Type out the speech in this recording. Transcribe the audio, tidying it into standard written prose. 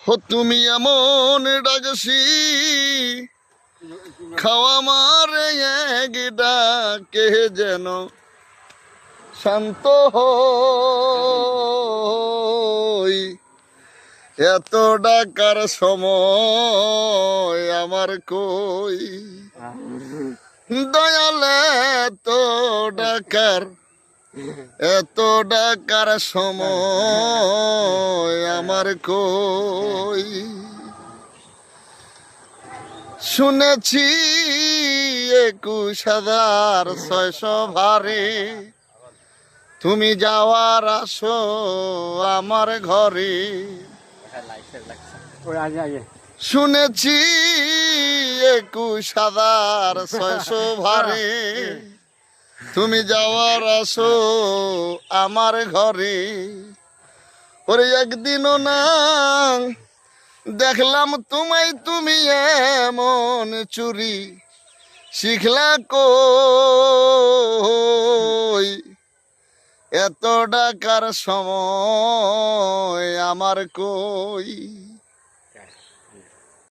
হো তুমি এমন ডাকছি খাওয়া মারে এক ডাকে যেন শান্ত হই। এত ডাকার সময় আমার কই দয়ালে, এত ডাকার সময় আমার কই। শুনেছি 21,600 ভারে তুমি যাওয়ার আসো আমার ঘরে। শুনেছি 21,600 ভারে তুমি যাওয়ার আসো আমার ঘরে। ওরে একদিনও না দেখলাম তোমায়, তুমি এমন চুরি শিখলা কই। এত ডাকার সময় আমার কই।